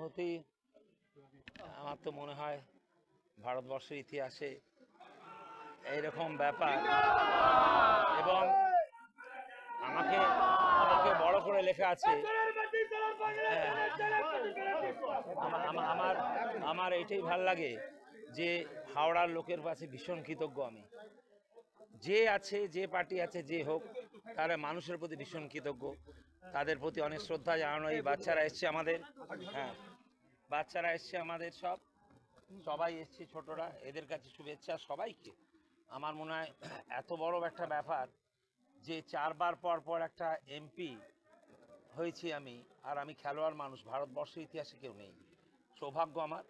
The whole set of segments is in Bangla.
প্রতি আমার তো মনে হয় ভারতবর্ষের ইতিহাসে এইরকম ব্যাপার, এবং আমাকে আমাকে বড় করে লেখা আছে। আমার আমার এটাই ভাল লাগে যে হাওড়ার লোকের কাছে ভীষণ কৃতজ্ঞ আমি। যে আছে, যে পার্টি আছে, যে হোক, তারা মানুষের প্রতি ভীষণ কৃতজ্ঞ, তাদের প্রতি অনেক শ্রদ্ধা জানানো। এই বাচ্চারা এসছে আমাদের, হ্যাঁ বাচ্চারা এসছে আমাদের, সবাই এসছে, ছোটরা, এদের কাছে শুভেচ্ছা সবাইকে। আমার মনে হয় এত বড় একটা ব্যাপার যে 4 বার পর পর একটা এমপি হয়েছি আমি, আর আমি খেলোয়াড় মানুষ, ভারতবর্ষের ইতিহাসে কেউ নেই। সৌভাগ্য আমার,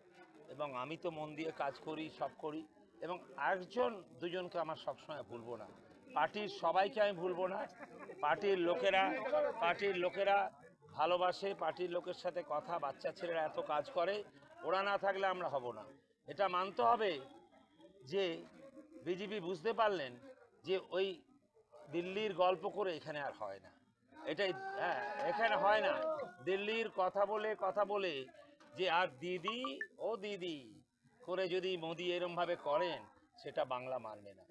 এবং আমি তো মন দিয়ে কাজ করি, সব করি, এবং একজন দুজনকে আমার সবসময় ভুলবো না, পার্টির সবাইকে আমি ভুলবো না। পার্টির লোকেরা ভালোবাসে, পার্টির লোকের সাথে কথা, বাচ্চা ছেলেরা এত কাজ করে, ওরা না থাকলে আমরা হব না। এটা মানতে হবে যে বিজেপি বুঝতে পারলেন যে ওই দিল্লির গল্প করে এখানে আর হয় না, এটাই, হ্যাঁ এখানে হয় না। দিল্লির কথা বলে যে আর দিদি ও দিদি করে যদি মোদি এরম ভাবে করেন, সেটা বাংলা মানবে না।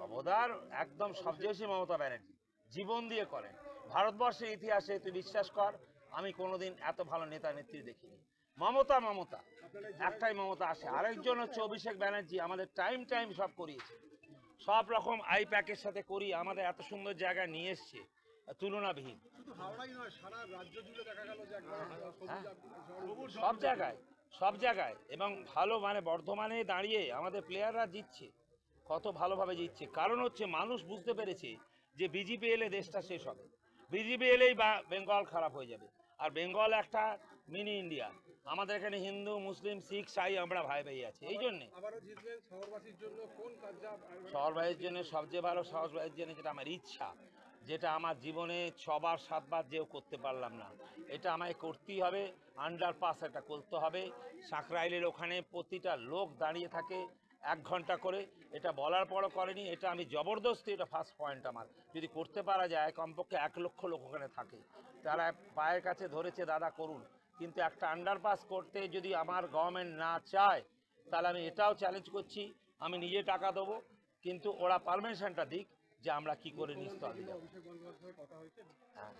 অবদান একদম সবচেয়ে বেশি মমতা ব্যানার্জি, জীবন দিয়ে করেন। ভারতবর্ষের ইতিহাসে তুই বিশ্বাস কর, আমি কোনোদিন এত ভালো নেতা নেত্রী দেখিনি। মমতা একটাই মমতা আসে, আরেকজন হচ্ছে অভিষেক ব্যানার্জি, আমাদের টাইম সব করিয়েছে, সব রকম আই প্যাকের সাথে করি, আমাদের এত সুন্দর জায়গায় নিয়ে এসছে, তুলনাবিহীন। সব জায়গায় এবং ভালো, মানে বর্ধমানে দাঁড়িয়ে আমাদের প্লেয়াররা জিতছে, কত ভালোভাবে জিতছে। কারণ হচ্ছে মানুষ বুঝতে পেরেছে যে বিজেপি এলে দেশটা শেষ হবে, বিজেপি এলেই বা বেঙ্গল খারাপ হয়ে যাবে। আর বেঙ্গল একটা মিনি ইন্ডিয়া, আমাদের এখানে হিন্দু মুসলিম শিখ সাই আমরা ভাই ভাই আছি। এই জন্যে শহরবাসীর জন্য সবচেয়ে ভালো, শহরবাসীর জন্য যেটা আমার ইচ্ছা, যেটা আমার জীবনে 6 বার 7 বার যেও করতে পারলাম না, এটা আমায় করতেই হবে। আন্ডারপাস এটা করতে হবে। সাঁকরাইলের ওখানে প্রতিটা লোক দাঁড়িয়ে থাকে 1 ঘন্টা করে, এটা বলার পরও করেনি, এটা আমি জবরদস্তি, এটা ফার্স্ট পয়েন্ট আমার। যদি করতে পারা যায়, কমপক্ষে 1 লক্ষ লোক ওখানে থাকে, তারা পায়ের কাছে ধরেছে, দাদা করুন। কিন্তু একটা আন্ডারপাস করতে যদি আমার গভর্নমেন্ট না চায়, তাহলে আমি এটাও চ্যালেঞ্জ করছি, আমি নিজে টাকা দেবো, কিন্তু ওরা পারমিশনটা দিক যে আমরা কি করে নিস্তলে যাব। হ্যাঁ,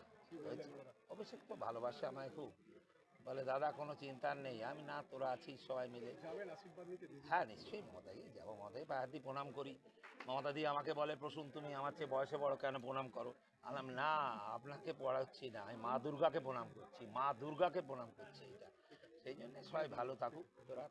অভিষেক তো ভালোবাসে আমায় খুব, বলে দাদা কোনো চিন্তার নেই। আমি না, তোরা আছিস সবাই মিলে। হ্যাঁ নিশ্চয়ই মমতাকে যাবো, মমতাকে পায়ের দিয়ে প্রণাম করি। মমতা দি আমাকে বলে, প্রসূন তুমি আমার চেয়ে বয়সে বড়, কেন প্রণাম করো? আলাম না, আপনাকে পড়াচ্ছি না, আমি মা দুর্গাকে প্রণাম করছি, মা দুর্গাকে প্রণাম করছি। এটা সেই জন্য সবাই ভালো থাকুক তোরা।